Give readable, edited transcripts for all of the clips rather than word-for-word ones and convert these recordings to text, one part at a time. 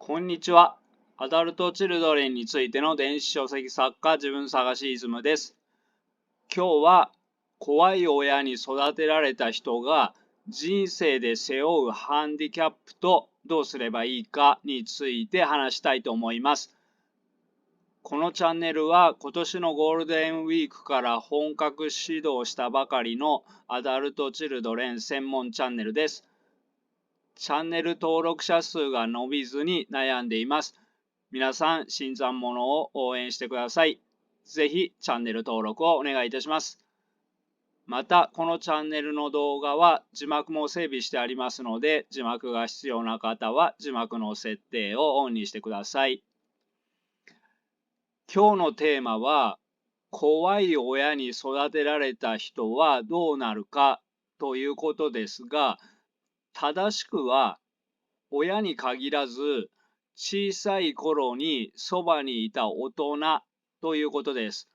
こんにちは。アダルトチルドレンについての電子書籍作家自分探しイズムです。今日は怖い親に育てられた人が人生で背負うハンディキャップとどうすればいいかについて話したいと思います。このチャンネルは今年のゴールデンウィークから本格始動したばかりのアダルトチルドレン専門チャンネルです。チャンネル登録者数が伸びずに悩んでいます。皆さん、新参者を応援してください。ぜひチャンネル登録をお願いいたします。また、このチャンネルの動画は字幕も整備してありますので、字幕が必要な方は字幕の設定をオンにしてください。今日のテーマは、怖い親に育てられた人はどうなるかということですが、正しくは親に限らず、小さい頃にそばにいた大人ということです。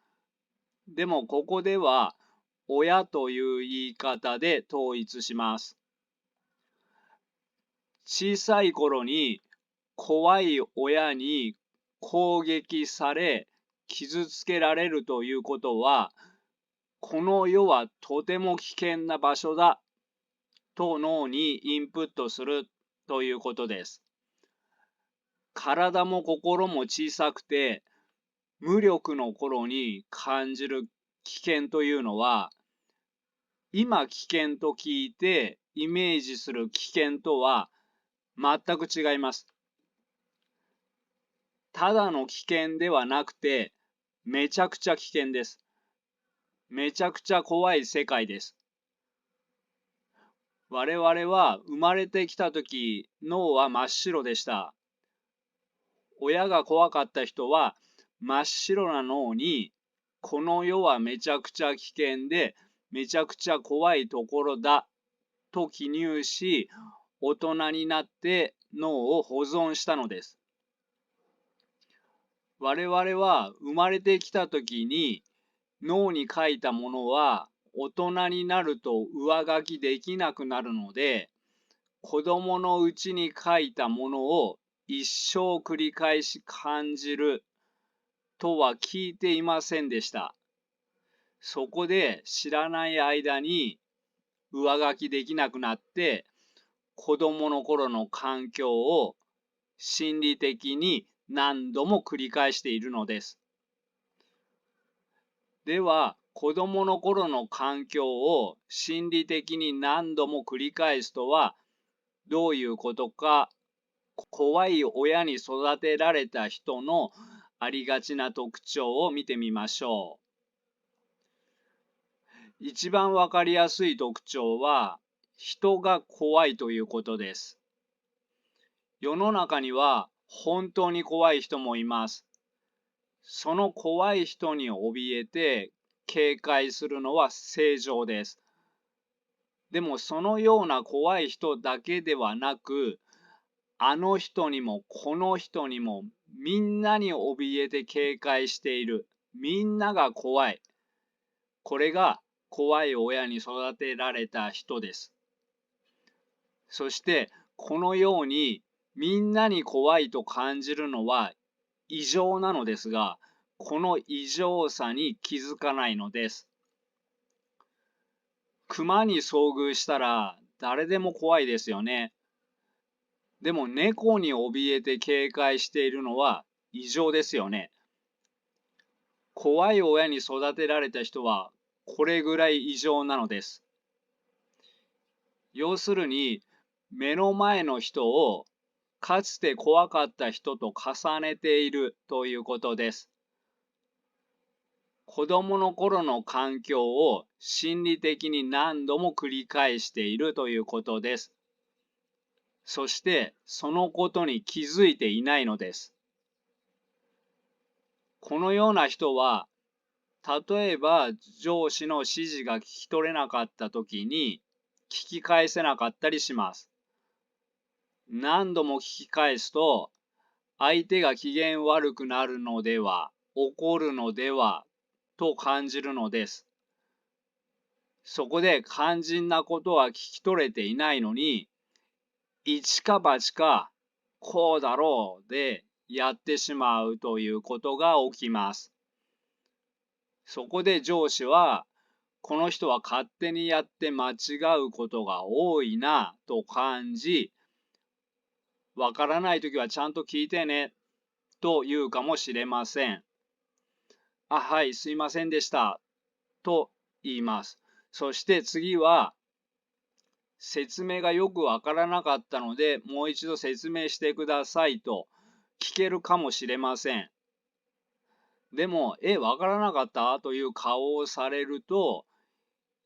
でもここでは親という言い方で統一します。小さい頃に怖い親に攻撃され傷つけられるということは、この世はとても危険な場所だと脳にインプットするということです。体も心も小さくて無力の頃に感じる危険というのは、今危険と聞いてイメージする危険とは全く違います。ただの危険ではなくて、めちゃくちゃ危険です。めちゃくちゃ怖い世界です。我々は生まれてきた時、脳は真っ白でした。親が怖かった人は真っ白な脳に、この世はめちゃくちゃ危険でめちゃくちゃ怖いところだと記入し、大人になって脳を保存したのです。我々は生まれてきた時に脳に書いたものは大人になると上書きできなくなるので、子供のうちに書いたものを一生繰り返し感じるとは聞いていませんでした。そこで知らない間に上書きできなくなって、子供の頃の環境を心理的に何度も繰り返しているのです。では、子供の頃の環境を心理的に何度も繰り返すとはどういうことか、怖い親に育てられた人のありがちな特徴を見てみましょう。一番わかりやすい特徴は、人が怖いということです。世の中には本当に怖い人もいます。その怖い人に怯えて警戒するのは正常です。でもそのような怖い人だけではなく、あの人にもこの人にもみんなに怯えて警戒している。みんなが怖い。これが怖い親に育てられた人です。そしてこのようにみんなに怖いと感じるのは異常なのですが、この異常さに気づかないのです。熊に遭遇したら誰でも怖いですよね。でも猫に怯えて警戒しているのは異常ですよね。怖い親に育てられた人はこれぐらい異常なのです。要するに、目の前の人をかつて怖かった人と重ねているということです。子供の頃の環境を心理的に何度も繰り返しているということです。そしてそのことに気づいていないのです。このような人は、例えば上司の指示が聞き取れなかった時に聞き返せなかったりします。何度も聞き返すと、相手が機嫌悪くなるのでは、怒るのでは、と感じるのです。そこで肝心なことは聞き取れていないのに、一か八かこうだろうでやってしまうということが起きます。そこで上司は、この人は勝手にやって間違うことが多いなと感じ、わからないときはちゃんと聞いてねと言うかもしれません。あ、はい、すいませんでしたと言います。そして次は、説明がよくわからなかったので、もう一度説明してくださいと聞けるかもしれません。でも、わからなかったという顔をされると、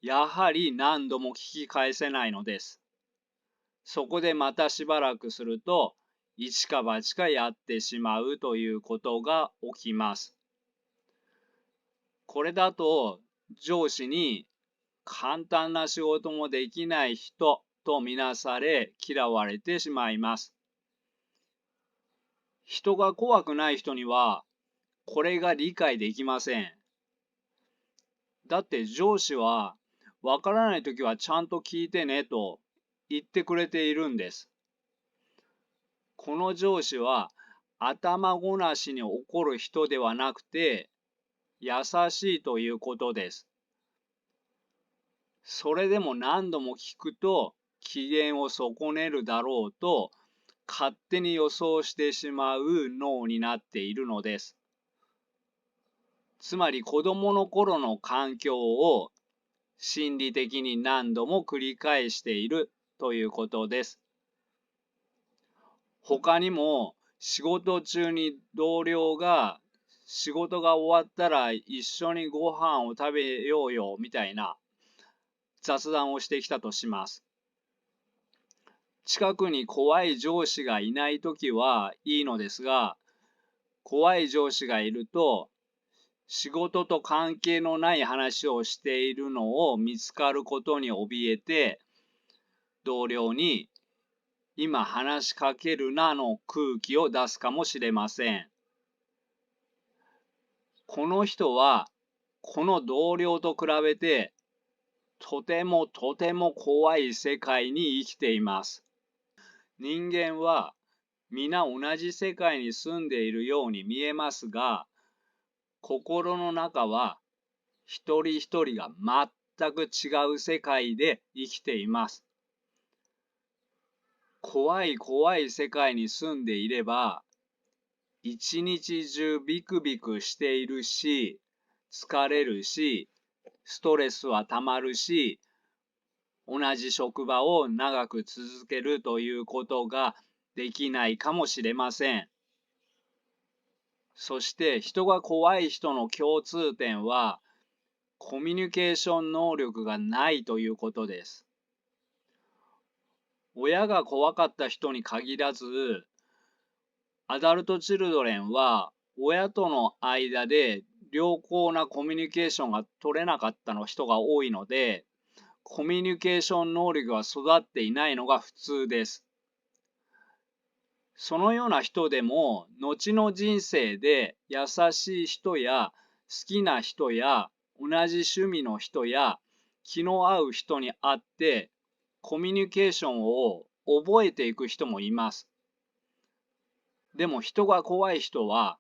やはり何度も聞き返せないのです。そこでまたしばらくすると、一か八かやってしまうということが起きます。これだと上司に簡単な仕事もできない人とみなされ嫌われてしまいます。人が怖くない人にはこれが理解できません。だって上司はわからないときはちゃんと聞いてねと言ってくれているんです。この上司は頭ごなしに怒る人ではなくて優しいということです。それでも何度も聞くと機嫌を損ねるだろうと勝手に予想してしまう脳になっているのです。つまり子供の頃の環境を心理的に何度も繰り返しているということです。他にも仕事中に同僚が仕事が終わったら一緒にご飯を食べようよみたいな雑談をしてきたとします。近くに怖い上司がいないときはいいのですが、怖い上司がいると仕事と関係のない話をしているのを見つかることに怯えて、同僚に今話しかけるなの空気を出すかもしれません。この人はこの同僚と比べてとてもとても怖い世界に生きています。人間は皆同じ世界に住んでいるように見えますが、心の中は一人一人が全く違う世界で生きています。怖い怖い世界に住んでいれば、一日中ビクビクしているし、疲れるし、ストレスはたまるし、同じ職場を長く続けるということができないかもしれません。そして人が怖い人の共通点は、コミュニケーション能力がないということです。親が怖かった人に限らず、アダルトチルドレンは親との間で良好なコミュニケーションが取れなかったの人が多いので、コミュニケーション能力が育っていないのが普通です。そのような人でも、後の人生で優しい人や好きな人や同じ趣味の人や気の合う人に会ってコミュニケーションを覚えていく人もいます。でも人が怖い人は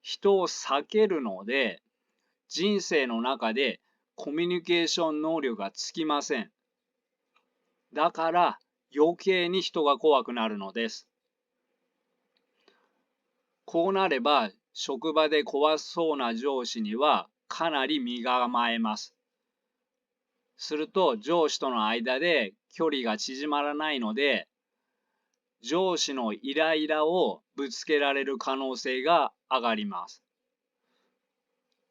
人を避けるので人生の中でコミュニケーション能力がつきません。だから余計に人が怖くなるのです。こうなれば職場で怖そうな上司にはかなり身構えます。すると上司との間で距離が縮まらないので、上司のイライラをぶつけられる可能性が上がります。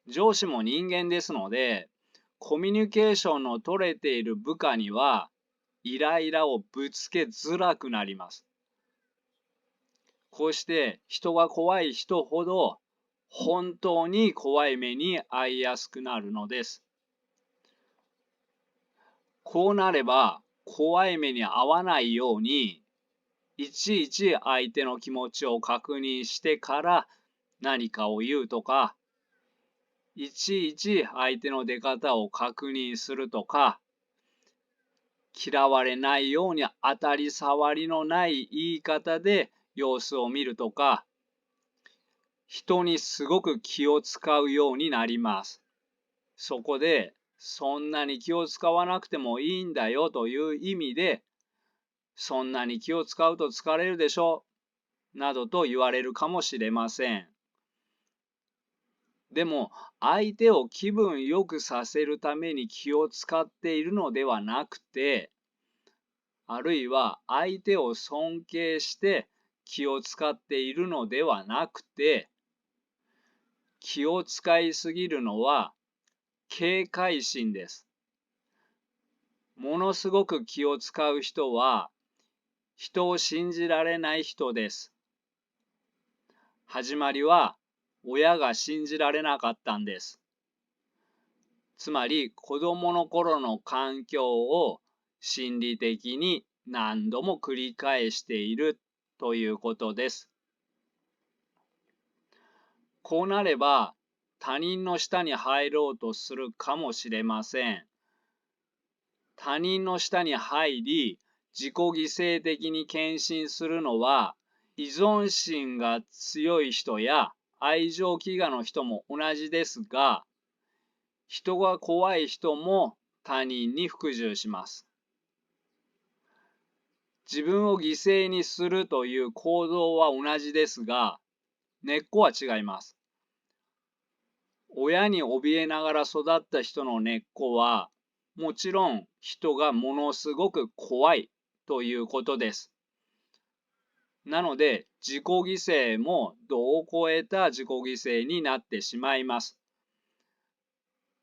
上司も人間ですので、コミュニケーションの取れている部下にはイライラをぶつけづらくなります。こうして人が怖い人ほど本当に怖い目に遭いやすくなるのです。こうなれば怖い目に遭わないようにいちいち相手の気持ちを確認してから何かを言うとか、いちいち相手の出方を確認するとか、嫌われないように当たり障りのない言い方で様子を見るとか、人にすごく気を使うようになります。そこで、そんなに気を使わなくてもいいんだよという意味で、そんなに気を使うと疲れるでしょなどと言われるかもしれません。でも、相手を気分よくさせるために気を使っているのではなくて、あるいは相手を尊敬して気を使っているのではなくて、気を使いすぎるのは警戒心です。ものすごく気を使う人は人を信じられない人です。始まりは親が信じられなかったんです。つまり子供の頃の環境を心理的に何度も繰り返しているということです。こうなれば他人の下に入ろうとするかもしれません。他人の下に入り、自己犠牲的に献身するのは、依存心が強い人や愛情飢餓の人も同じですが、人が怖い人も他人に服従します。自分を犠牲にするという行動は同じですが、根っこは違います。親に怯えながら育った人の根っこは、もちろん人がものすごく怖いということです。なので、自己犠牲も度を超えた自己犠牲になってしまいます。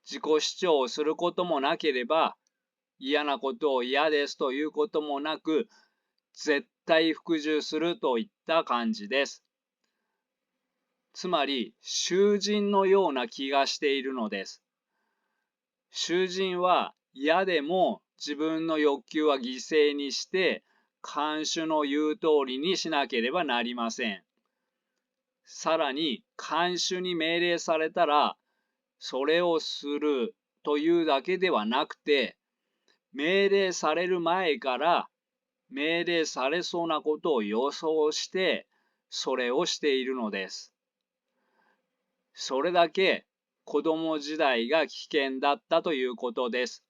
自己主張をすることもなければ、嫌なことを嫌ですということもなく、絶対服従するといった感じです。つまり、囚人のような気がしているのです。囚人は嫌でも自分の欲求は犠牲にして、看守の言う通りにしなければなりません。さらに、看守に命令されたら、それをするというだけではなくて、命令される前から命令されそうなことを予想して、それをしているのです。それだけ子供時代が危険だったということです。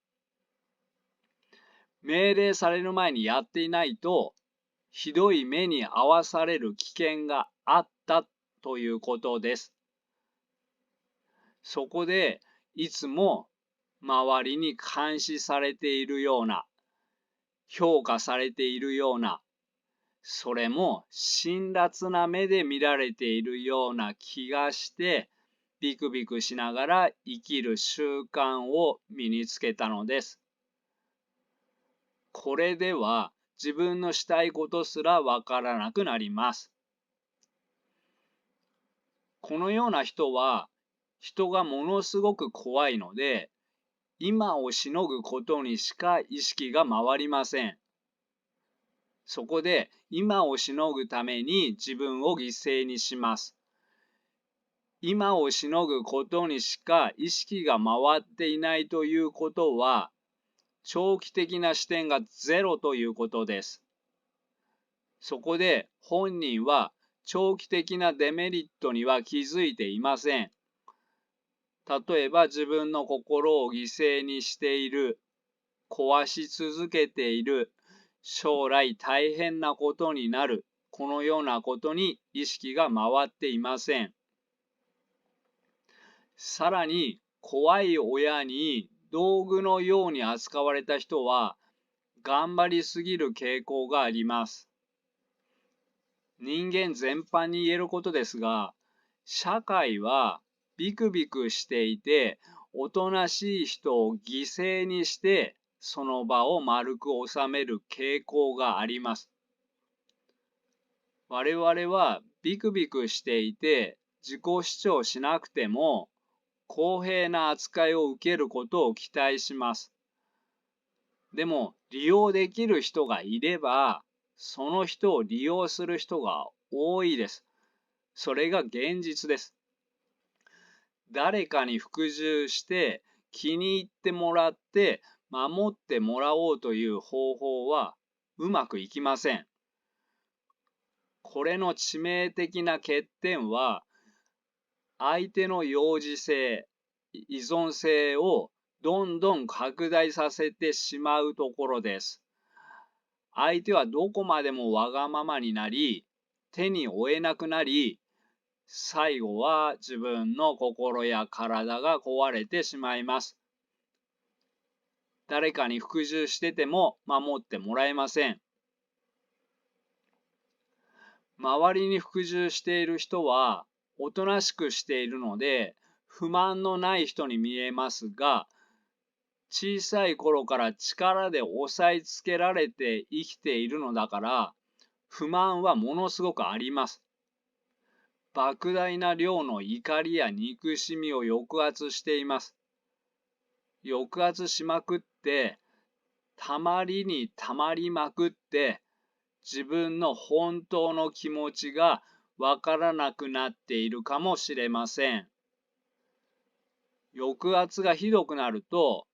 命令される前にやっていないと、ひどい目に遭わされる危険があったということです。そこで、いつも周りに監視されているような、評価されているような、それも辛辣な目で見られているような気がして、ビクビクしながら生きる習慣を身につけたのです。これでは自分のしたいことすらわからなくなります。このような人は、人がものすごく怖いので、今をしのぐことにしか意識が回りません。そこで今をしのぐために自分を犠牲にします。今をしのぐことにしか意識が回っていないということは、長期的な視点がゼロということです。そこで本人は長期的なデメリットには気づいていません。例えば自分の心を犠牲にしている、壊し続けている、将来大変なことになる、このようなことに意識が回っていません。さらに、怖い親に道具のように扱われた人は、頑張りすぎる傾向があります。人間全般に言えることですが、社会はビクビクしていて、おとなしい人を犠牲にして、その場を丸く収める傾向があります。我々はビクビクしていて、自己主張しなくても、公平な扱いを受けることを期待します。でも、利用できる人がいれば、その人を利用する人が多いです。それが現実です。誰かに服従して気に入ってもらって守ってもらおうという方法はうまくいきません。これの致命的な欠点は、相手の幼児性、依存性をどんどん拡大させてしまうところです。相手はどこまでもわがままになり、手に負えなくなり、最後は自分の心や体が壊れてしまいます。誰かに服従してても守ってもらえません。周りに服従している人はおとなしくしているので不満のない人に見えますが、小さい頃から力で押さえつけられて生きているのだから不満はものすごくあります。莫大な量の怒りや憎しみを抑圧しています。抑圧しまくって、たまりにたまりまくって、自分の本当の気持ちがわからなくなっているかもしれません。抑圧がひどくなると、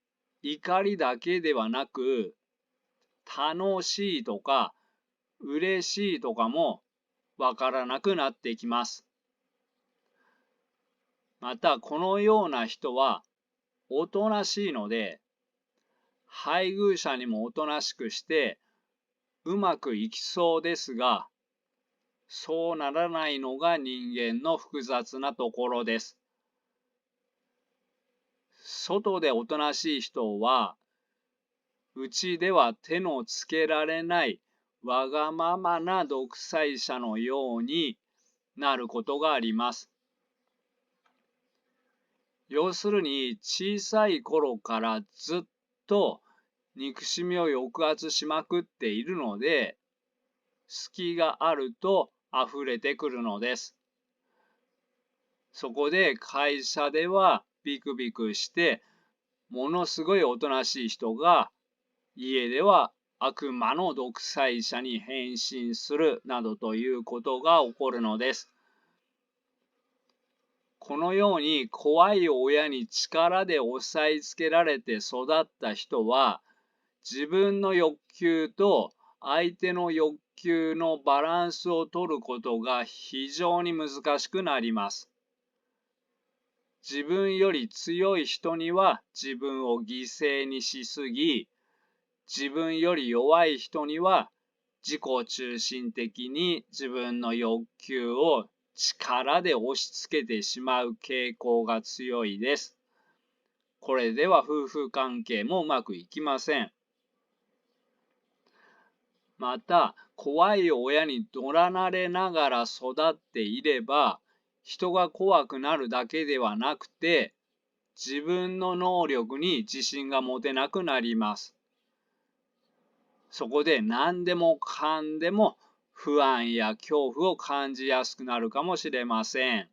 怒りだけではなく、楽しいとか嬉しいとかもわからなくなってきます。また、このような人はおとなしいので、配偶者にもおとなしくしてうまくいきそうですが、そうならないのが人間の複雑なところです。外でおとなしい人は、うちでは手のつけられないわがままな独裁者のようになることがあります。要するに小さい頃からずっと憎しみを抑圧しまくっているので、隙があると溢れてくるのです。そこで会社ではビクビクしてものすごいおとなしい人が家では悪魔の独裁者に変身するなどということが起こるのです。このように怖い親に力で押さえつけられて育った人は自分の欲求と相手の欲求のバランスを取ることが非常に難しくなります。自分より強い人には自分を犠牲にしすぎ、自分より弱い人には自己中心的に自分の欲求を力で押し付けてしまう傾向が強いです。これでは夫婦関係もうまくいきません。また、怖い親に怒られながら育っていれば、人が怖くなるだけではなくて、自分の能力に自信が持てなくなります。そこで何でもかんでも不安や恐怖を感じやすくなるかもしれません。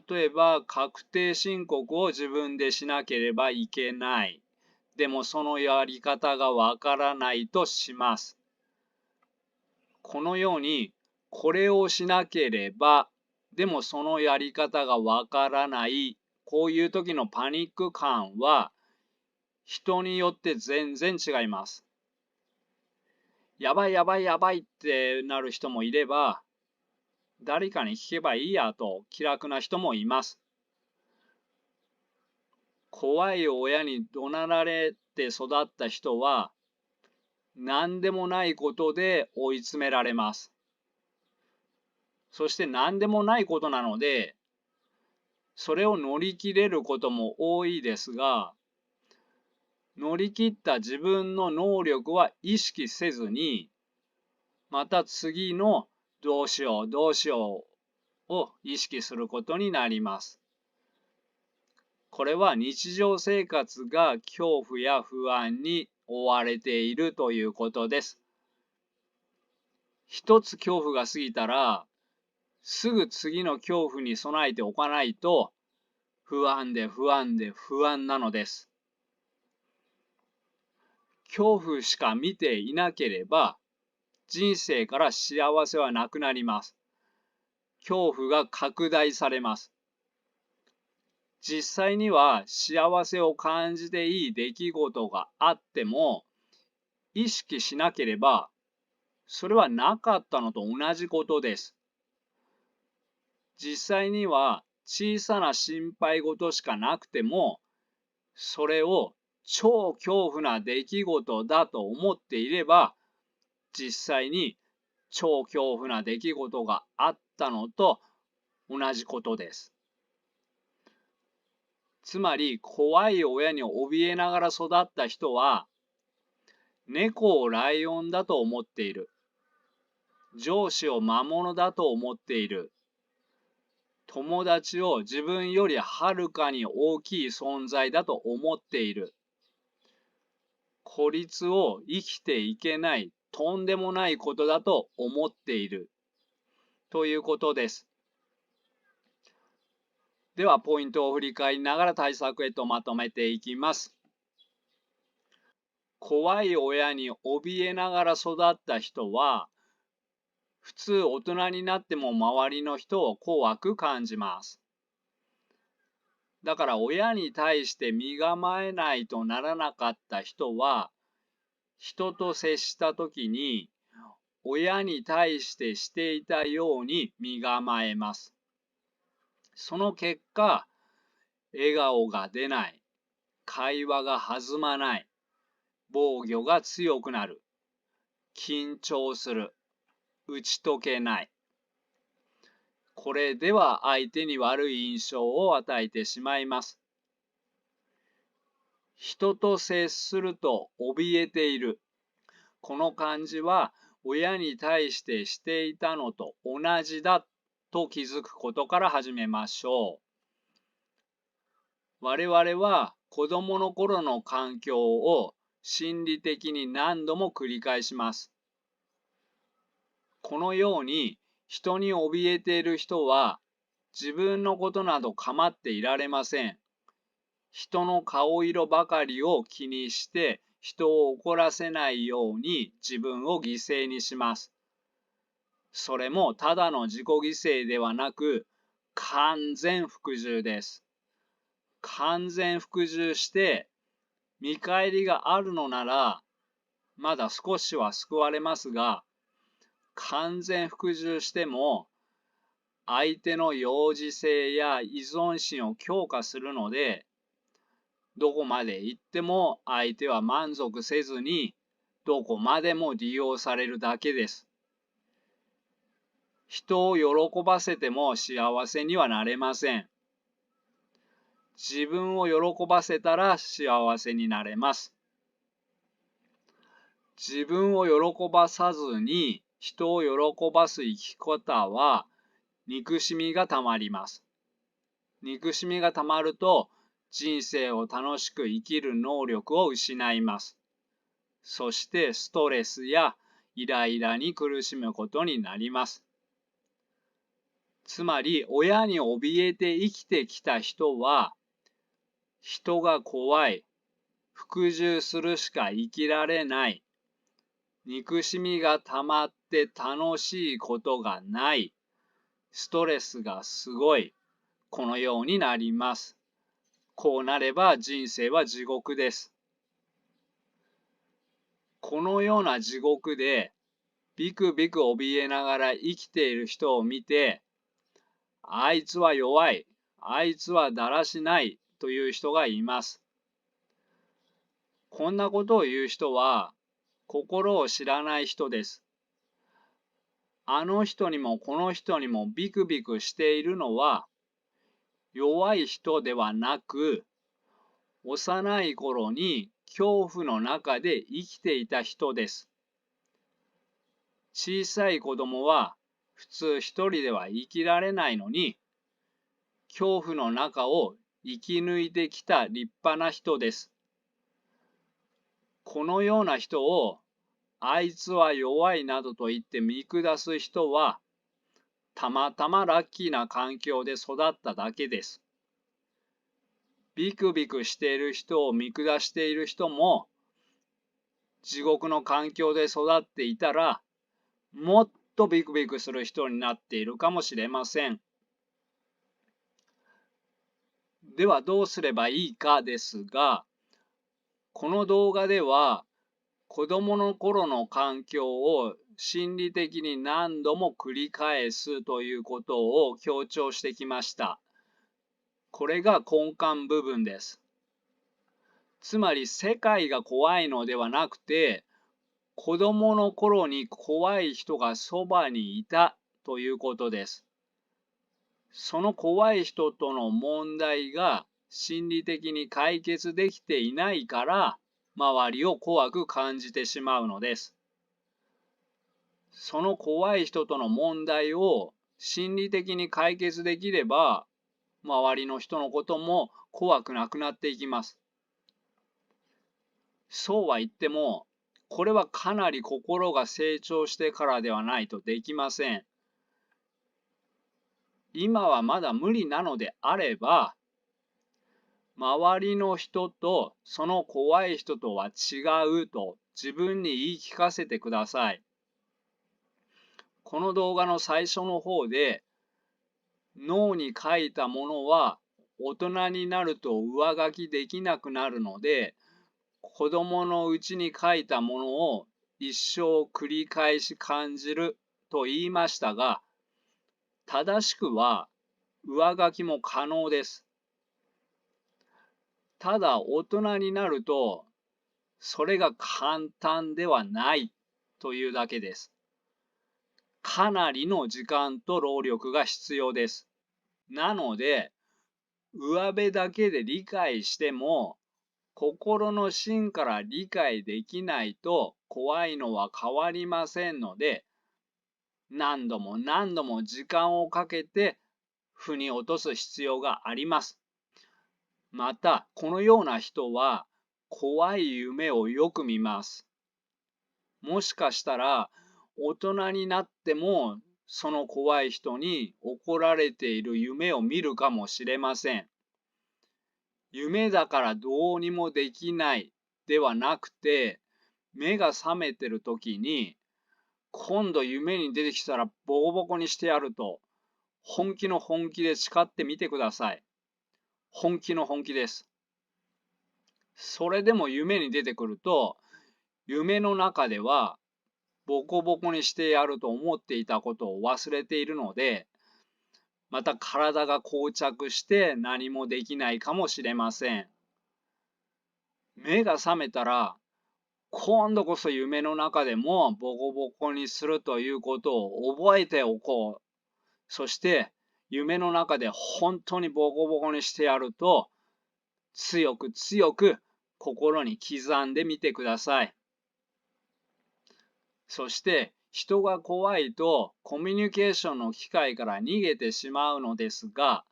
例えば、確定申告を自分でしなければいけない。でもそのやり方がわからないとします。このように、これをしなければ、でもそのやり方がわからない、こういう時のパニック感は、人によって全然違います。やばいやばいやばいってなる人もいれば、誰かに聞けばいいやと気楽な人もいます。怖い親に怒鳴られて育った人は、何でもないことで追い詰められます。そして何でもないことなので、それを乗り切れることも多いですが、乗り切った自分の能力は意識せずに、また次のどうしようどうしようを意識することになります。これは日常生活が恐怖や不安に追われているということです。一つ恐怖が過ぎたら、すぐ次の恐怖に備えておかないと、不安で不安で不安なのです。恐怖しか見ていなければ、人生から幸せはなくなります。恐怖が拡大されます。実際には幸せを感じていい出来事があっても、意識しなければ、それはなかったのと同じことです。実際には小さな心配事しかなくても、それを超恐怖な出来事だと思っていれば、実際に超恐怖な出来事があったのと同じことです。つまり、怖い親に怯えながら育った人は、猫をライオンだと思っている。上司を魔物だと思っている。友達を自分よりはるかに大きい存在だと思っている。孤立を生きていけないとんでもないことだと思っている。ということです。では、ポイントを振り返りながら対策へとまとめていきます。怖い親に怯えながら育った人は、普通大人になっても周りの人を怖く感じます。だから親に対して身構えないとならなかった人は、人と接したときに親に対してしていたように身構えます。その結果、笑顔が出ない、会話が弾まない、防御が強くなる、緊張する、打ち解けない。これでは相手に悪い印象を与えてしまいます。人と接すると怯えている。この感じは親に対してしていたのと同じだと気づくことから始めましょう。我々は子供の頃の環境を心理的に何度も繰り返します。このように人に怯えている人は自分のことなど構っていられません。人の顔色ばかりを気にして人を怒らせないように自分を犠牲にします。それもただの自己犠牲ではなく完全服従です。完全服従して見返りがあるのならまだ少しは救われますが、完全服従しても相手の幼児性や依存心を強化するので、どこまで行っても相手は満足せずに、どこまでも利用されるだけです。人を喜ばせても幸せにはなれません。自分を喜ばせたら幸せになれます。自分を喜ばさずに人を喜ばす生き方は憎しみがたまります。憎しみがたまると人生を楽しく生きる能力を失います。そしてストレスやイライラに苦しむことになります。つまり親に怯えて生きてきた人は、人が怖い、服従するしか生きられない、憎しみがたまって楽しいことがない、ストレスがすごい、このようになります。こうなれば人生は地獄です。このような地獄でビクビク怯えながら生きている人を見て、あいつは弱い、あいつはだらしないという人がいます。こんなことを言う人は心を知らない人です。あの人にもこの人にもビクビクしているのは弱い人ではなく、幼い頃に恐怖の中で生きていた人です。小さい子供は普通一人では生きられないのに、恐怖の中を生き抜いてきた立派な人です。このような人をあいつは弱いなどと言って見下す人は、たまたまラッキーな環境で育っただけです。ビクビクしている人を見下している人も、地獄の環境で育っていたら、もっとビクビクする人になっているかもしれません。ではどうすればいいかですが、この動画では子供の頃の環境を心理的に何度も繰り返すということを強調してきました。これが根幹部分です。つまり世界が怖いのではなくて、子供の頃に怖い人がそばにいたということです。その怖い人との問題が心理的に解決できていないから、周りを怖く感じてしまうのです。その怖い人との問題を心理的に解決できれば、周りの人のことも怖くなくなっていきます。そうは言っても、これはかなり心が成長してからではないとできません。今はまだ無理なのであれば、周りの人とその怖い人とは違うと自分に言い聞かせてください。この動画の最初の方で、脳に書いたものは大人になると上書きできなくなるので、子供のうちに書いたものを一生繰り返し感じると言いましたが、正しくは上書きも可能です。ただ大人になるとそれが簡単ではないというだけです。かなりの時間と労力が必要です。なので、上辺だけで理解しても、心の芯から理解できないと怖いのは変わりませんので、何度も何度も時間をかけて腑に落とす必要があります。また、このような人は怖い夢をよく見ます。もしかしたら大人になってもその怖い人に怒られている夢を見るかもしれません。夢だからどうにもできないではなくて、目が覚めてる時に今度夢に出てきたらボコボコにしてやると本気の本気で誓ってみてください。本気の本気です。それでも夢に出てくると、夢の中ではボコボコにしてやると思っていたことを忘れているので、また体が膠着して何もできないかもしれません。目が覚めたら、今度こそ夢の中でもボコボコにするということを覚えておこう。そして夢の中で本当にボコボコにしてやると、強く強く心に刻んでみてください。そして人が怖いとコミュニケーションの機会から逃げてしまうのですが、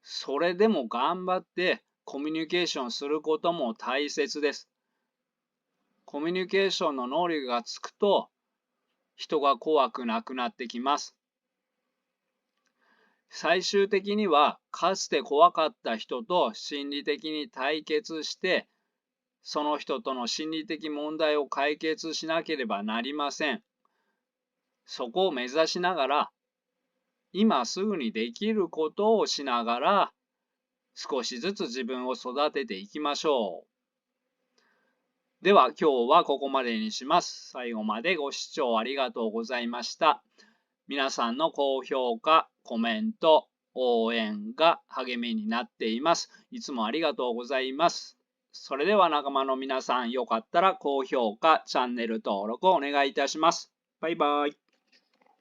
それでも頑張ってコミュニケーションすることも大切です。コミュニケーションの能力がつくと人が怖くなくなってきます。最終的にはかつて怖かった人と心理的に対決して、その人との心理的問題を解決しなければなりません。そこを目指しながら、今すぐにできることをしながら、少しずつ自分を育てていきましょう。では今日はここまでにします。最後までご視聴ありがとうございました。皆さんの高評価、コメント、応援が励みになっています。いつもありがとうございます。それでは仲間の皆さん、よかったら高評価、チャンネル登録をお願いいたします。バイバイ。